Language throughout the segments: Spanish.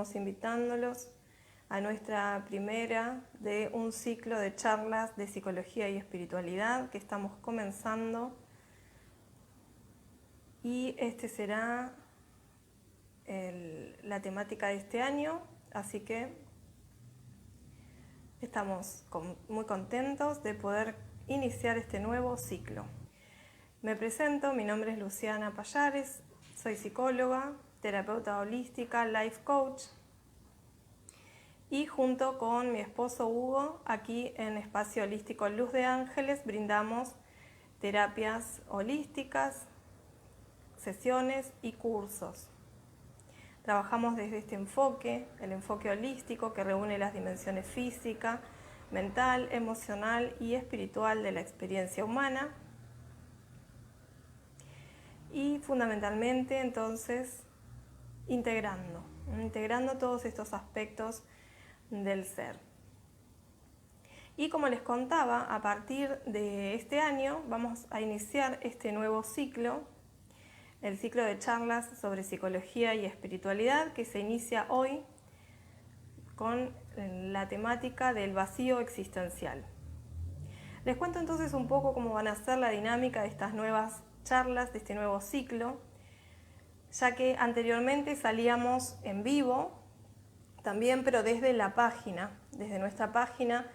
estamos invitándolos a nuestra primera de un ciclo de charlas de psicología y espiritualidad que estamos comenzando. Y este será la temática de este año, así que estamos muy contentos de poder iniciar este nuevo ciclo. Me presento, mi nombre es Luciana Payares, soy psicóloga, terapeuta holística, life coach, y junto con mi esposo Hugo, aquí en Espacio Holístico Luz de Ángeles, brindamos terapias holísticas, sesiones y cursos. Trabajamos desde este enfoque, el enfoque holístico que reúne las dimensiones física, mental, emocional y espiritual de la experiencia humana. Y fundamentalmente entonces integrando todos estos aspectos del ser. Y como les contaba, a partir de este año vamos a iniciar este nuevo ciclo, el ciclo de charlas sobre psicología y espiritualidad, que se inicia hoy con la temática del vacío existencial. Les cuento entonces un poco cómo van a ser la dinámica de estas nuevas charlas, de este nuevo ciclo, ya que anteriormente salíamos en vivo también, pero desde la página, desde nuestra página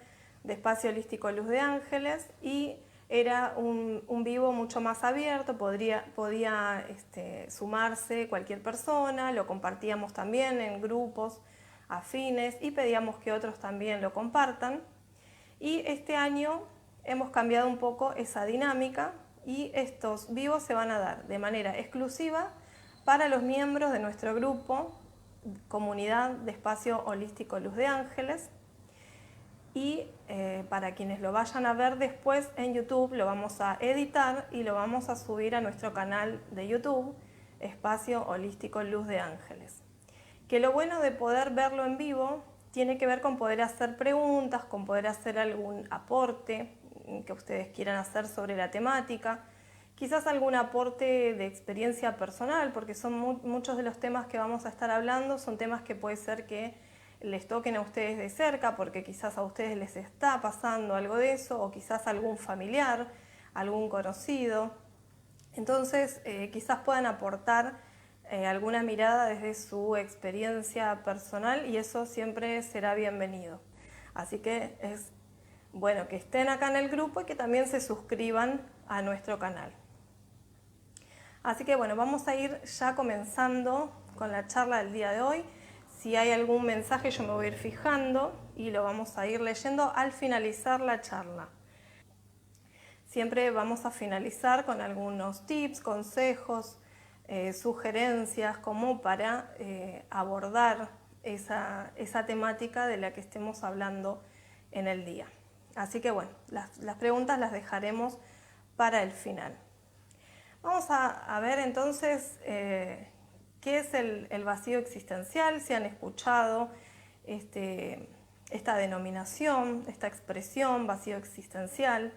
de Espacio Holístico Luz de Ángeles, y era un vivo mucho más abierto, podía sumarse cualquier persona, lo compartíamos también en grupos afines y pedíamos que otros también lo compartan. Y este año hemos cambiado un poco esa dinámica y estos vivos se van a dar de manera exclusiva para los miembros de nuestro grupo, Comunidad de Espacio Holístico Luz de Ángeles, y para quienes lo vayan a ver después en YouTube lo vamos a editar y lo vamos a subir a nuestro canal de YouTube, Espacio Holístico Luz de Ángeles. Que lo bueno de poder verlo en vivo tiene que ver con poder hacer preguntas, con poder hacer algún aporte que ustedes quieran hacer sobre la temática, quizás algún aporte de experiencia personal, porque son muchos de los temas que vamos a estar hablando, son temas que puede ser que les toquen a ustedes de cerca, porque quizás a ustedes les está pasando algo de eso, o quizás algún familiar, algún conocido. Entonces, quizás puedan aportar alguna mirada desde su experiencia personal y eso siempre será bienvenido. Así que es bueno que estén acá en el grupo y que también se suscriban a nuestro canal. Así que bueno, vamos a ir ya comenzando con la charla del día de hoy. Si hay algún mensaje yo me voy a ir fijando y lo vamos a ir leyendo al finalizar la charla. Siempre vamos a finalizar con algunos tips, consejos, sugerencias como para abordar esa temática de la que estemos hablando en el día. Así que bueno, las preguntas las dejaremos para el final. Vamos a ver entonces qué es el vacío existencial, si han escuchado esta denominación, esta expresión, vacío existencial.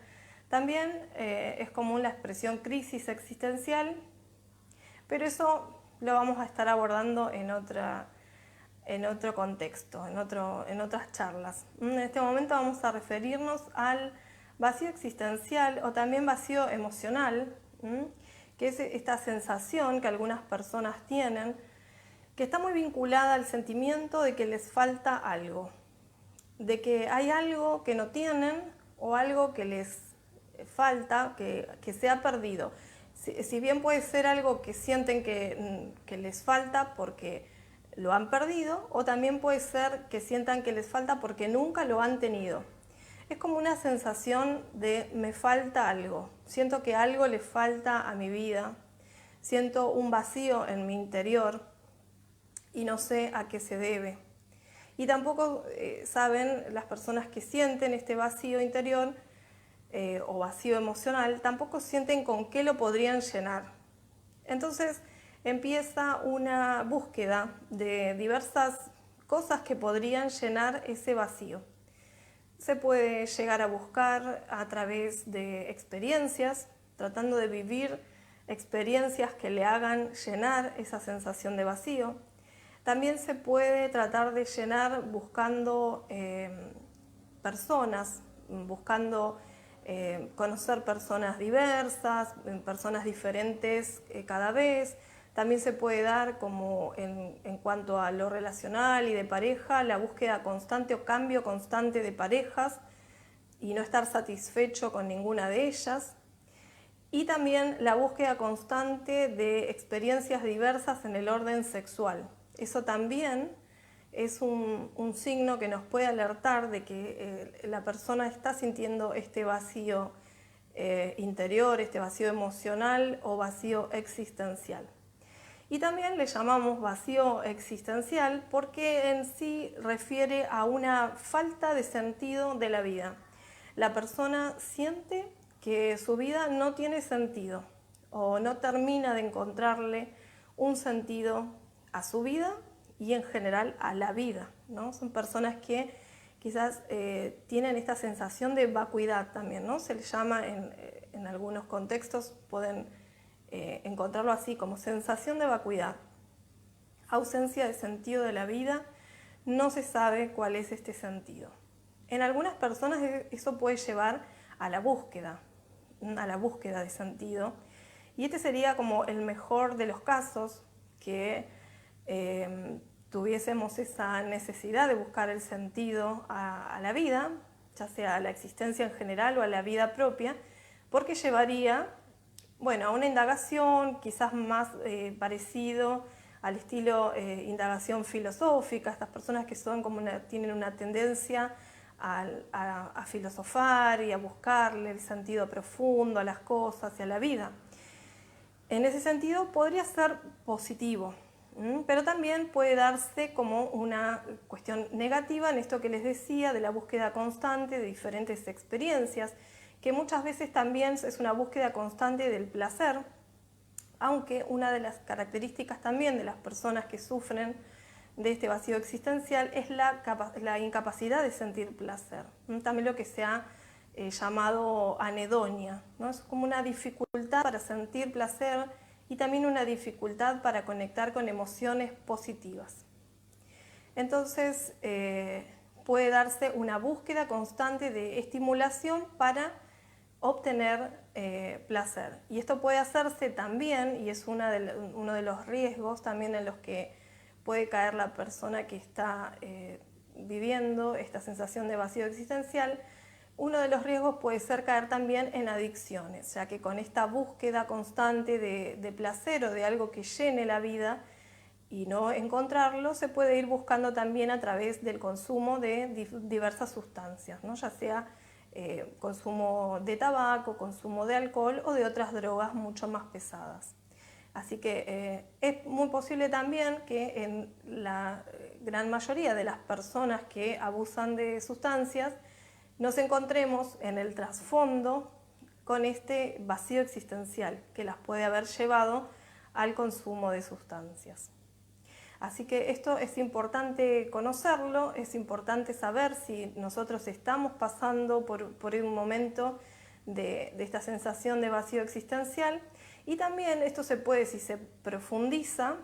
También es común la expresión crisis existencial, pero eso lo vamos a estar abordando en otro contexto, en otras charlas. En este momento vamos a referirnos al vacío existencial o también vacío emocional, que es esta sensación que algunas personas tienen, que está muy vinculada al sentimiento de que les falta algo, de que hay algo que no tienen o algo que les falta, que se ha perdido. Si bien puede ser algo que sienten que les falta porque lo han perdido, o también puede ser que sientan que les falta porque nunca lo han tenido. Es como una sensación de me falta algo, siento que algo le falta a mi vida, siento un vacío en mi interior y no sé a qué se debe. Y tampoco saben las personas que sienten este vacío interior o vacío emocional, tampoco sienten con qué lo podrían llenar. Entonces empieza una búsqueda de diversas cosas que podrían llenar ese vacío. Se puede llegar a buscar a través de experiencias, tratando de vivir experiencias que le hagan llenar esa sensación de vacío. También se puede tratar de llenar buscando personas, buscando conocer personas diversas, personas diferentes cada vez. También se puede dar, como en cuanto a lo relacional y de pareja, la búsqueda constante o cambio constante de parejas y no estar satisfecho con ninguna de ellas. Y también la búsqueda constante de experiencias diversas en el orden sexual. Eso también es un signo que nos puede alertar de que la persona está sintiendo este vacío interior, este vacío emocional o vacío existencial. Y también le llamamos vacío existencial porque en sí refiere a una falta de sentido de la vida. La persona siente que su vida no tiene sentido o no termina de encontrarle un sentido a su vida y en general a la vida, ¿no? Son personas que quizás tienen esta sensación de vacuidad también, ¿no? Se les llama en algunos contextos, pueden encontrarlo así como sensación de vacuidad, ausencia de sentido de la vida, no se sabe cuál es este sentido. En algunas personas eso puede llevar a la búsqueda de sentido, y este sería como el mejor de los casos, que tuviésemos esa necesidad de buscar el sentido a la vida, ya sea a la existencia en general o a la vida propia, porque llevaría a una indagación quizás más parecido al estilo indagación filosófica, estas personas que son como tienen una tendencia a filosofar y a buscarle el sentido profundo a las cosas y a la vida. En ese sentido podría ser positivo, pero también puede darse como una cuestión negativa en esto que les decía de la búsqueda constante de diferentes experiencias, que muchas veces también es una búsqueda constante del placer, aunque una de las características también de las personas que sufren de este vacío existencial es la incapacidad de sentir placer, también lo que se ha llamado anedonia, ¿no? Es como una dificultad para sentir placer y también una dificultad para conectar con emociones positivas. Entonces puede darse una búsqueda constante de estimulación para obtener placer. Y esto puede hacerse también, y es uno de los riesgos también en los que puede caer la persona que está viviendo esta sensación de vacío existencial. Uno de los riesgos puede ser caer también en adicciones, ya que con esta búsqueda constante de placer o de algo que llene la vida y no encontrarlo, se puede ir buscando también a través del consumo de diversas sustancias, ¿no? Ya sea consumo de tabaco, consumo de alcohol o de otras drogas mucho más pesadas. Así que es muy posible también que en la gran mayoría de las personas que abusan de sustancias nos encontremos en el trasfondo con este vacío existencial que las puede haber llevado al consumo de sustancias. Así que esto es importante conocerlo, es importante saber si nosotros estamos pasando por un momento de esta sensación de vacío existencial, y también esto se puede, si se profundiza,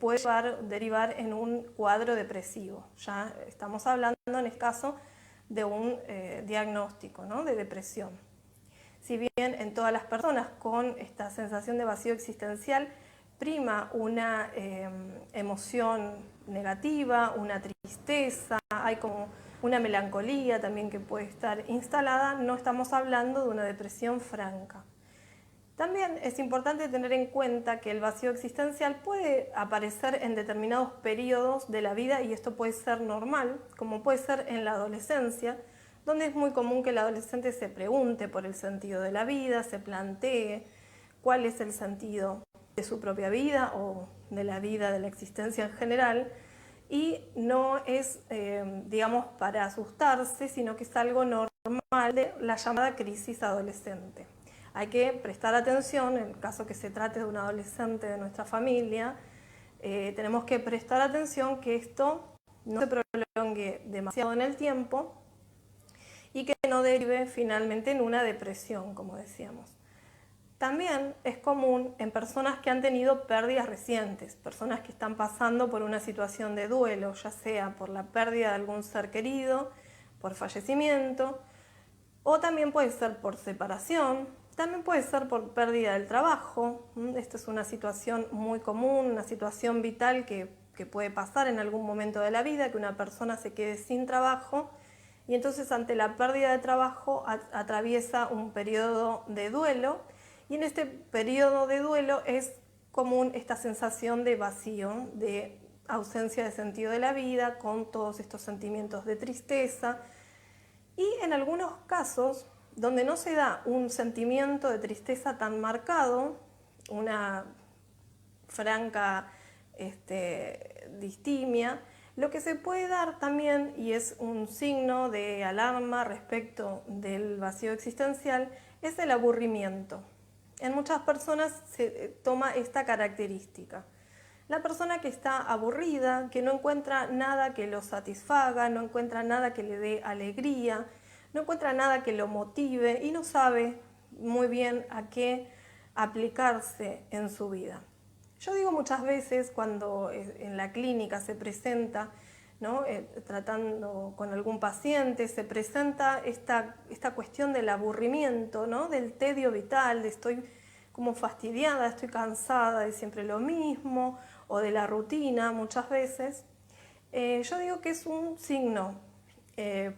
puede derivar en un cuadro depresivo. Ya estamos hablando en este caso de un diagnóstico, ¿no?, de depresión. Si bien en todas las personas con esta sensación de vacío existencial prima una emoción negativa, una tristeza, hay como una melancolía también que puede estar instalada, no estamos hablando de una depresión franca. También es importante tener en cuenta que el vacío existencial puede aparecer en determinados periodos de la vida, y esto puede ser normal, como puede ser en la adolescencia, donde es muy común que el adolescente se pregunte por el sentido de la vida, se plantee cuál es el sentido de su propia vida o de la vida, de la existencia en general, y no es, digamos, para asustarse, sino que es algo normal de la llamada crisis adolescente. Hay que prestar atención, en el caso que se trate de un adolescente de nuestra familia, tenemos que prestar atención que esto no se prolongue demasiado en el tiempo y que no derive finalmente en una depresión, como decíamos. también es común en personas que han tenido pérdidas recientes, personas que están pasando por una situación de duelo, ya sea por la pérdida de algún ser querido, por fallecimiento, o también puede ser por separación, también puede ser por pérdida del trabajo. Esta es una situación muy común, una situación vital que puede pasar en algún momento de la vida, que una persona se quede sin trabajo y entonces ante la pérdida de trabajo atraviesa un periodo de duelo, y en este periodo de duelo es común esta sensación de vacío, de ausencia de sentido de la vida, con todos estos sentimientos de tristeza. Y en algunos casos, donde no se da un sentimiento de tristeza tan marcado, una franca distimia, lo que se puede dar también, y es un signo de alarma respecto del vacío existencial, es el aburrimiento. En muchas personas se toma esta característica. La persona que está aburrida, que no encuentra nada que lo satisfaga, no encuentra nada que le dé alegría, no encuentra nada que lo motive y no sabe muy bien a qué aplicarse en su vida. Yo digo muchas veces cuando en la clínica se presenta, ¿no? Tratando con algún paciente, se presenta esta cuestión del aburrimiento, ¿no? Del tedio vital, de estoy como fastidiada, estoy cansada de siempre lo mismo, o de la rutina muchas veces. Yo digo que es un signo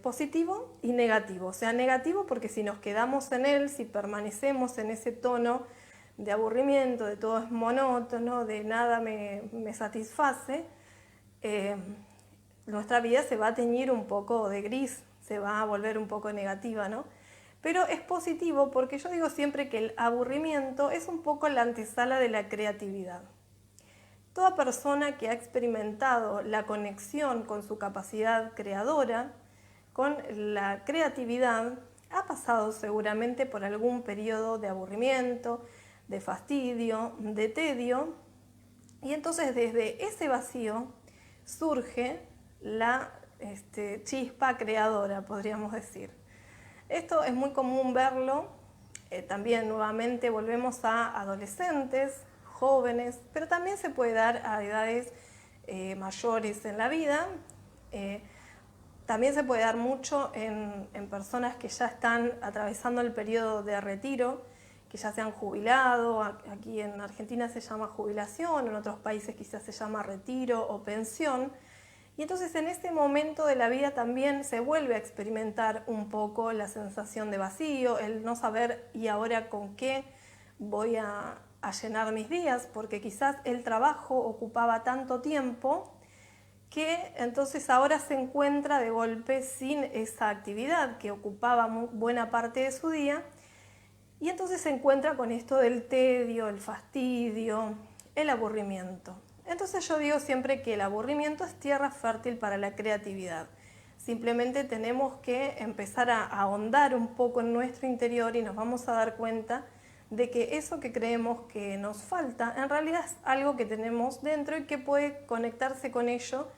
positivo y negativo. O sea, negativo porque si nos quedamos en él, si permanecemos en ese tono de aburrimiento, de todo es monótono, de nada me satisface, nuestra vida se va a teñir un poco de gris, se va a volver un poco negativa, ¿no? Pero es positivo porque yo digo siempre que el aburrimiento es un poco la antesala de la creatividad. Toda persona que ha experimentado la conexión con su capacidad creadora, con la creatividad, ha pasado seguramente por algún periodo de aburrimiento, de fastidio, de tedio, y entonces desde ese vacío surge la chispa creadora, podríamos decir. Esto es muy común verlo, también nuevamente volvemos a adolescentes, jóvenes, pero también se puede dar a edades mayores en la vida. También se puede dar mucho en personas que ya están atravesando el periodo de retiro, que ya se han jubilado. Aquí en Argentina se llama jubilación, en otros países quizás se llama retiro o pensión. Y entonces en este momento de la vida también se vuelve a experimentar un poco la sensación de vacío, el no saber y ahora con qué voy a llenar mis días, porque quizás el trabajo ocupaba tanto tiempo que entonces ahora se encuentra de golpe sin esa actividad que ocupaba buena parte de su día, y entonces se encuentra con esto del tedio, el fastidio, el aburrimiento. Entonces yo digo siempre que el aburrimiento es tierra fértil para la creatividad. Simplemente tenemos que empezar a ahondar un poco en nuestro interior y nos vamos a dar cuenta de que eso que creemos que nos falta en realidad es algo que tenemos dentro y que puede conectarse con ello,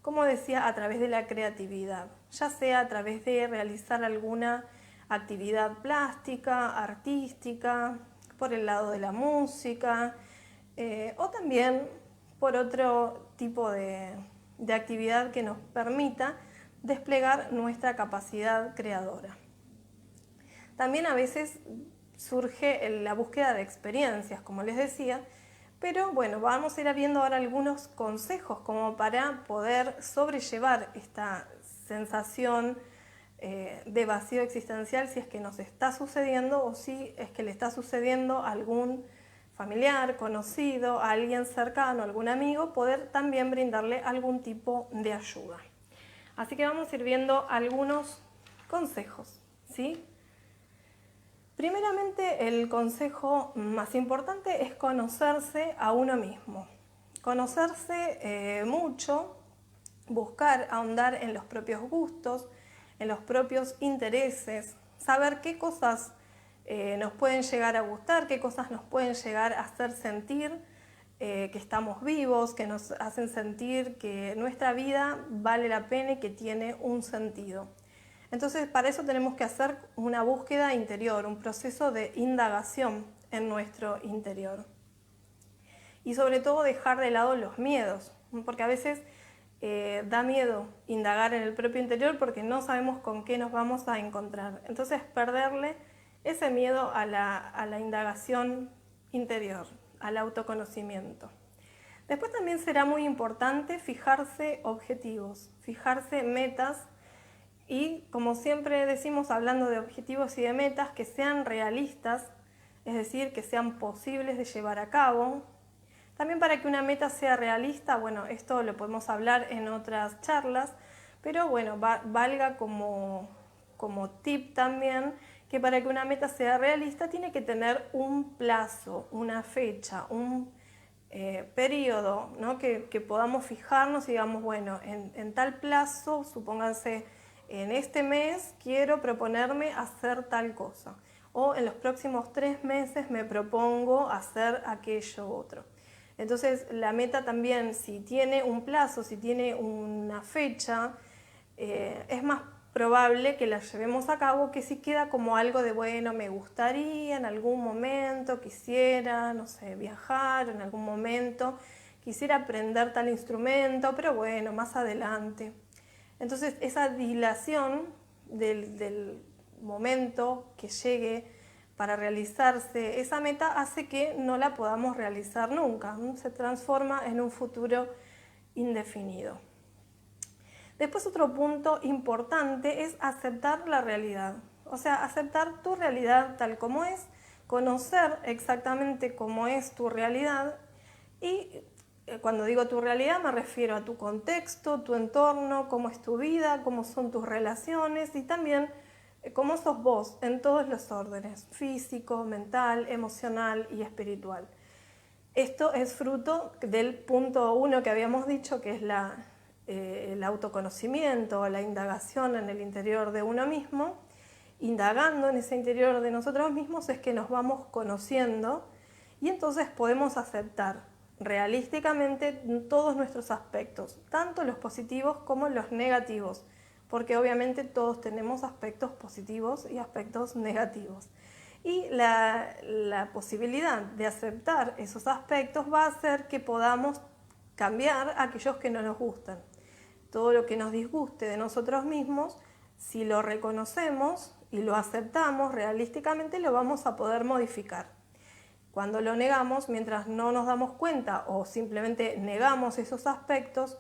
como decía, a través de la creatividad, ya sea a través de realizar alguna actividad plástica, artística, por el lado de la música, o también por otro tipo de actividad que nos permita desplegar nuestra capacidad creadora. También a veces surge la búsqueda de experiencias, como les decía, pero bueno, vamos a ir viendo ahora algunos consejos como para poder sobrellevar esta sensación de vacío existencial, si es que nos está sucediendo o si es que le está sucediendo a algún familiar, conocido, a alguien cercano, a algún amigo, poder también brindarle algún tipo de ayuda. Así que vamos a ir viendo algunos consejos, ¿sí? Primeramente, el consejo más importante es conocerse a uno mismo. Conocerse mucho, buscar ahondar en los propios gustos, en los propios intereses, saber qué cosas nos pueden llegar a gustar, qué cosas nos pueden llegar a hacer sentir que estamos vivos, que nos hacen sentir que nuestra vida vale la pena y que tiene un sentido. Entonces, para eso tenemos que hacer una búsqueda interior, un proceso de indagación en nuestro interior. Y sobre todo dejar de lado los miedos, porque a veces da miedo indagar en el propio interior porque no sabemos con qué nos vamos a encontrar. Entonces perderle ese miedo a la indagación interior, al autoconocimiento. Después también será muy importante fijarse objetivos, fijarse metas y, como siempre decimos, hablando de objetivos y de metas, que sean realistas, es decir, que sean posibles de llevar a cabo. También para que una meta sea realista, bueno, esto lo podemos hablar en otras charlas, pero bueno, valga como tip también, que para que una meta sea realista tiene que tener un plazo, una fecha, un periodo, ¿no? que podamos fijarnos y digamos, bueno, en tal plazo, supónganse, en este mes quiero proponerme hacer tal cosa, o en los próximos 3 meses me propongo hacer aquello otro. Entonces la meta también, si tiene un plazo, si tiene una fecha, es más probable que la llevemos a cabo que si queda como algo de, bueno, me gustaría en algún momento, quisiera, no sé, viajar en algún momento, quisiera aprender tal instrumento, pero bueno, más adelante. Entonces esa dilación del momento que llegue para realizarse esa meta hace que no la podamos realizar nunca, ¿no? Se transforma en un futuro indefinido. Después otro punto importante es aceptar la realidad, o sea, aceptar tu realidad tal como es, conocer exactamente cómo es tu realidad y cuando digo tu realidad me refiero a tu contexto, tu entorno, cómo es tu vida, cómo son tus relaciones y también cómo sos vos en todos los órdenes, físico, mental, emocional y espiritual. Esto es fruto del punto 1 que habíamos dicho, que es el autoconocimiento, la indagación en el interior de uno mismo. Indagando en ese interior de nosotros mismos es que nos vamos conociendo y entonces podemos aceptar realísticamente todos nuestros aspectos, tanto los positivos como los negativos, porque obviamente todos tenemos aspectos positivos y aspectos negativos. Y la posibilidad de aceptar esos aspectos va a hacer que podamos cambiar aquellos que no nos gustan. Todo lo que nos disguste de nosotros mismos, si lo reconocemos y lo aceptamos realísticamente, lo vamos a poder modificar. Cuando lo negamos, mientras no nos damos cuenta o simplemente negamos esos aspectos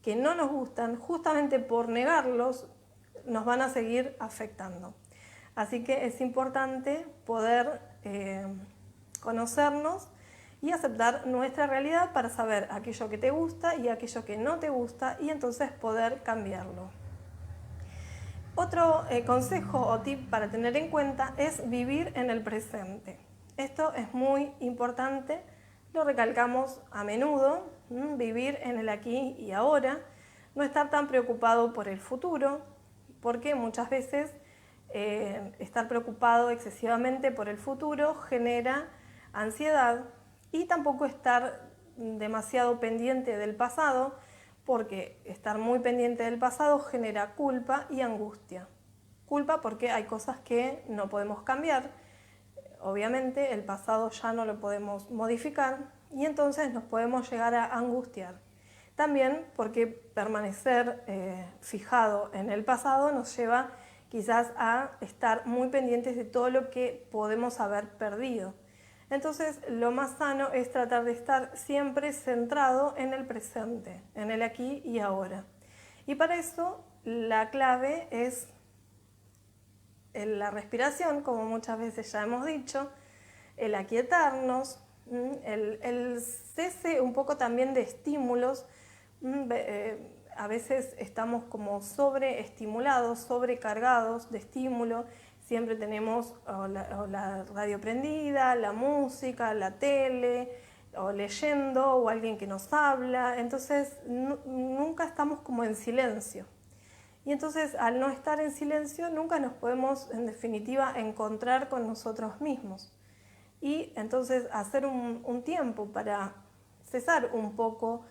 que no nos gustan, justamente por negarlos, nos van a seguir afectando. Así que es importante poder conocernos y aceptar nuestra realidad para saber aquello que te gusta y aquello que no te gusta y entonces poder cambiarlo. Otro consejo o tip para tener en cuenta es vivir en el presente. Esto es muy importante, lo recalcamos a menudo, vivir en el aquí y ahora, no estar tan preocupado por el futuro, porque muchas veces estar preocupado excesivamente por el futuro genera ansiedad y tampoco estar demasiado pendiente del pasado, porque estar muy pendiente del pasado genera culpa y angustia. Culpa porque hay cosas que no podemos cambiar, obviamente el pasado ya no lo podemos modificar y entonces nos podemos llegar a angustiar. También porque permanecer fijado en el pasado nos lleva quizás a estar muy pendientes de todo lo que podemos haber perdido. Entonces lo más sano es tratar de estar siempre centrado en el presente, en el aquí y ahora. Y para eso la clave es la respiración, como muchas veces ya hemos dicho, el aquietarnos, el cese un poco también de estímulos. A veces estamos como sobreestimulados, sobrecargados de estímulo. Siempre tenemos o la radio prendida, la música, la tele, o leyendo, o alguien que nos habla. Entonces nunca estamos como en silencio. Y entonces al no estar en silencio nunca nos podemos en definitiva encontrar con nosotros mismos. Y entonces hacer un tiempo para cesar un poco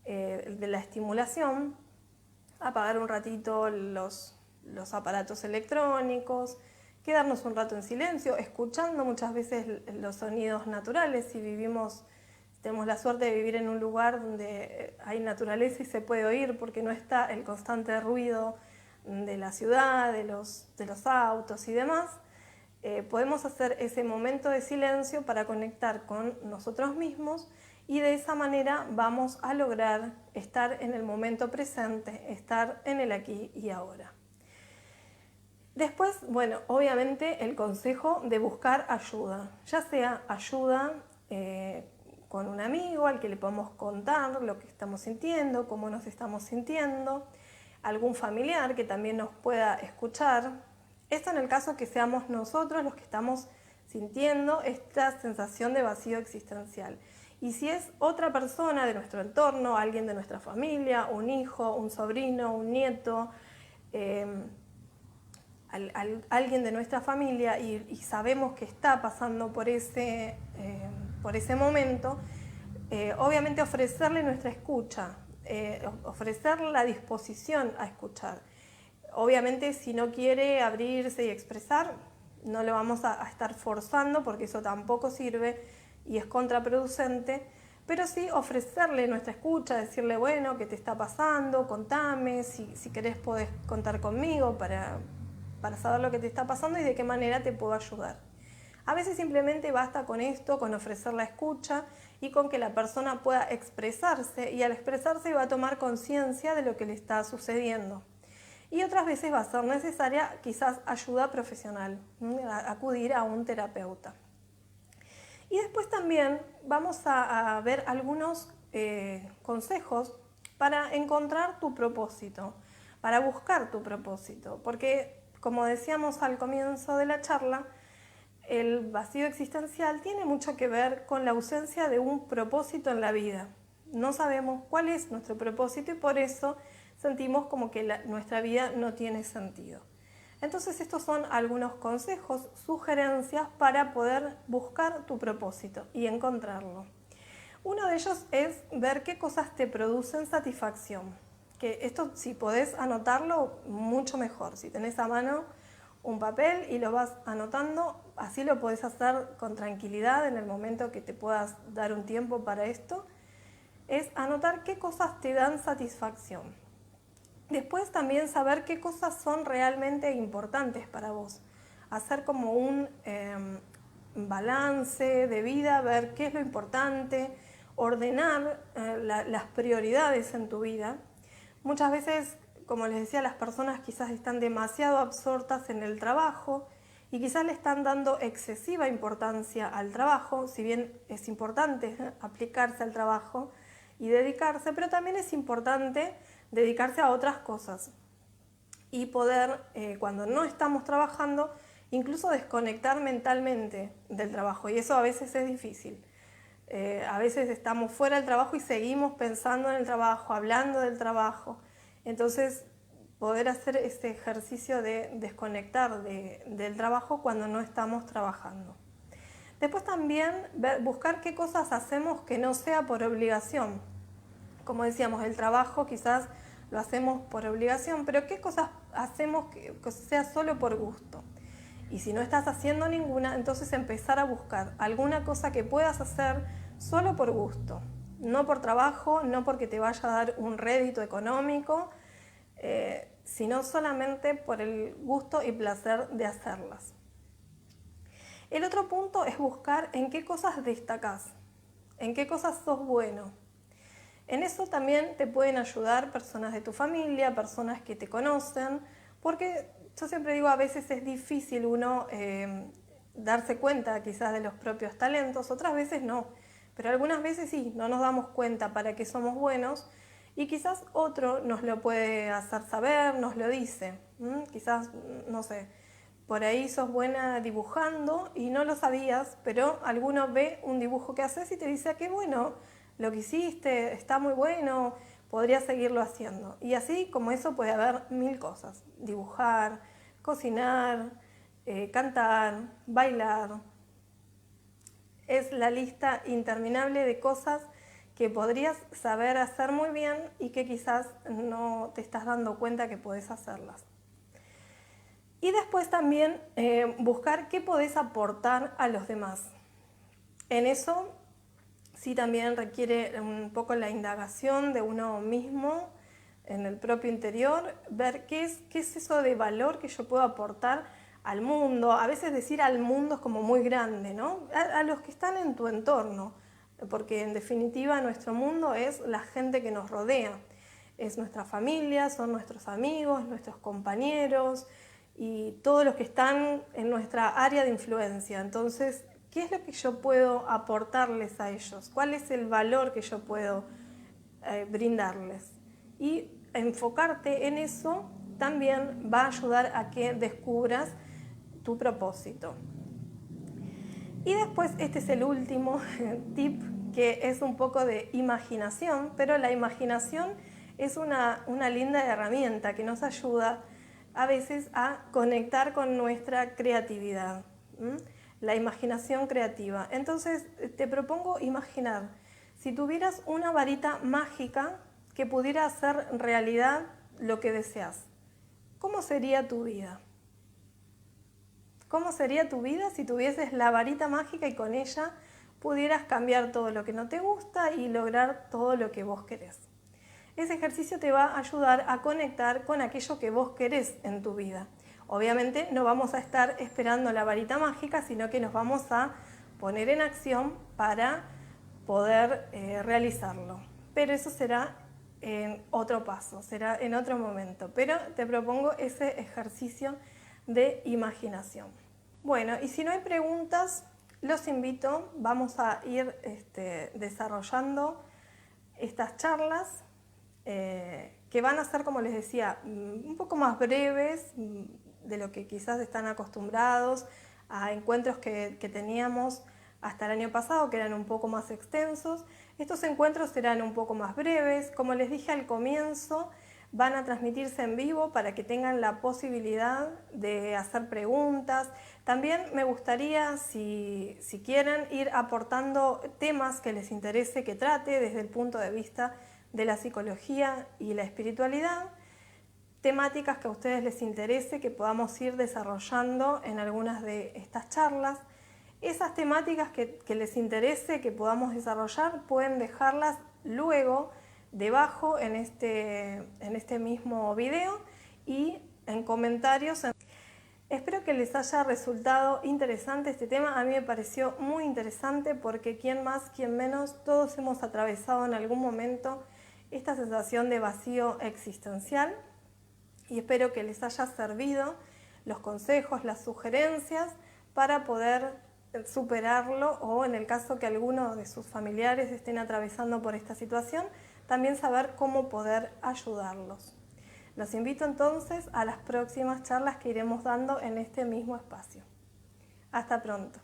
de la estimulación, apagar un ratito los aparatos electrónicos, quedarnos un rato en silencio, escuchando muchas veces los sonidos naturales. Si tenemos la suerte de vivir en un lugar donde hay naturaleza y se puede oír porque no está el constante ruido de la ciudad, de los autos y demás, podemos hacer ese momento de silencio para conectar con nosotros mismos y de esa manera vamos a lograr estar en el momento presente, estar en el aquí y ahora. Después, bueno, obviamente el consejo de buscar ayuda, ya sea ayuda con un amigo al que le podemos contar lo que estamos sintiendo, cómo nos estamos sintiendo, algún familiar que también nos pueda escuchar. Esto en el caso que seamos nosotros los que estamos sintiendo esta sensación de vacío existencial. Y si es otra persona de nuestro entorno, alguien de nuestra familia, un hijo, un sobrino, un nieto, alguien de nuestra familia y sabemos que está pasando por ese momento, obviamente ofrecerle nuestra escucha, ofrecerle la disposición a escuchar. Obviamente si no quiere abrirse y expresar, no lo vamos a estar forzando porque eso tampoco sirve y es contraproducente, pero sí ofrecerle nuestra escucha, decirle, bueno, ¿qué te está pasando? Contame, si querés podés contar conmigo para saber lo que te está pasando y de qué manera te puedo ayudar. A veces simplemente basta con esto, con ofrecer la escucha y con que la persona pueda expresarse, y al expresarse va a tomar conciencia de lo que le está sucediendo. Y otras veces va a ser necesaria quizás ayuda profesional, acudir a un terapeuta. Y después también vamos a ver algunos consejos para encontrar tu propósito, para buscar tu propósito, porque como decíamos al comienzo de la charla, el vacío existencial tiene mucho que ver con la ausencia de un propósito en la vida. No sabemos cuál es nuestro propósito y por eso sentimos como que nuestra vida no tiene sentido. Entonces estos son algunos consejos, sugerencias para poder buscar tu propósito y encontrarlo. Uno de ellos es ver qué cosas te producen satisfacción. Que esto, si podés anotarlo, mucho mejor. Si tenés a mano un papel y lo vas anotando, así lo podés hacer con tranquilidad en el momento que te puedas dar un tiempo para esto, es anotar qué cosas te dan satisfacción. Después también saber qué cosas son realmente importantes para vos. Hacer como un balance de vida, ver qué es lo importante, ordenar las prioridades en tu vida. Muchas veces, como les decía, las personas quizás están demasiado absortas en el trabajo y quizás le están dando excesiva importancia al trabajo, si bien es importante aplicarse al trabajo y dedicarse, pero también es importante dedicarse a otras cosas y poder, cuando no estamos trabajando, incluso desconectar mentalmente del trabajo, y eso a veces es difícil. A veces estamos fuera del trabajo y seguimos pensando en el trabajo, hablando del trabajo. Entonces, poder hacer ese ejercicio de desconectar del trabajo cuando no estamos trabajando. Después también buscar qué cosas hacemos que no sea por obligación. Como decíamos, el trabajo quizás lo hacemos por obligación, pero qué cosas hacemos que sea solo por gusto. Y si no estás haciendo ninguna, entonces empezar a buscar alguna cosa que puedas hacer solo por gusto. No por trabajo, no porque te vaya a dar un rédito económico, sino solamente por el gusto y placer de hacerlas. El otro punto es buscar en qué cosas destacás, en qué cosas sos bueno. En eso también te pueden ayudar personas de tu familia, personas que te conocen, porque yo siempre digo, a veces es difícil uno darse cuenta quizás de los propios talentos, otras veces no, pero algunas veces sí, no nos damos cuenta para qué somos buenos y quizás otro nos lo puede hacer saber, nos lo dice. Quizás, no sé, por ahí sos buena dibujando y no lo sabías, pero alguno ve un dibujo que haces y te dice, qué bueno lo que hiciste, está muy bueno, podrías seguirlo haciendo. Y así como eso puede haber mil cosas: dibujar, cocinar, cantar, bailar. Es la lista interminable de cosas que podrías saber hacer muy bien y que quizás no te estás dando cuenta que podés hacerlas. Y después también buscar qué podés aportar a los demás. En eso sí también requiere un poco la indagación de uno mismo en el propio interior, ver qué es eso de valor que yo puedo aportar al mundo. A veces decir al mundo es como muy grande, ¿no? A los que están en tu entorno, porque en definitiva nuestro mundo es la gente que nos rodea. Es nuestra familia, son nuestros amigos, nuestros compañeros y todos los que están en nuestra área de influencia. Entonces, ¿qué es lo que yo puedo aportarles a ellos? ¿Cuál es el valor que yo puedo brindarles? Y enfocarte en eso también va a ayudar a que descubras tu propósito. Y después, este es el último tip, que es un poco de imaginación, pero la imaginación es una linda herramienta que nos ayuda a veces a conectar con nuestra creatividad. La imaginación creativa. Entonces te propongo imaginar, si tuvieras una varita mágica que pudiera hacer realidad lo que deseas, ¿cómo sería tu vida? ¿Cómo sería tu vida si tuvieses la varita mágica y con ella pudieras cambiar todo lo que no te gusta y lograr todo lo que vos querés? Ese ejercicio te va a ayudar a conectar con aquello que vos querés en tu vida. Obviamente no vamos a estar esperando la varita mágica, sino que nos vamos a poner en acción para poder realizarlo. Pero eso será en otro paso, será en otro momento. Pero te propongo ese ejercicio de imaginación. Bueno, y si no hay preguntas, los invito, vamos a ir desarrollando estas charlas que van a ser, como les decía, un poco más breves de lo que quizás están acostumbrados a encuentros que teníamos hasta el año pasado, que eran un poco más extensos. Estos encuentros serán un poco más breves. Como les dije al comienzo, van a transmitirse en vivo para que tengan la posibilidad de hacer preguntas. También me gustaría, si quieren, ir aportando temas que les interese que trate desde el punto de vista de la psicología y la espiritualidad, temáticas que a ustedes les interese que podamos ir desarrollando en algunas de estas charlas. Esas temáticas que les interese que podamos desarrollar pueden dejarlas luego debajo en este mismo video y en comentarios. Espero que les haya resultado interesante este tema. A mí me pareció muy interesante porque quién más, quién menos, todos hemos atravesado en algún momento esta sensación de vacío existencial y espero que les haya servido los consejos, las sugerencias para poder superarlo o en el caso que alguno de sus familiares estén atravesando por esta situación, también saber cómo poder ayudarlos. Los invito entonces a las próximas charlas que iremos dando en este mismo espacio. Hasta pronto.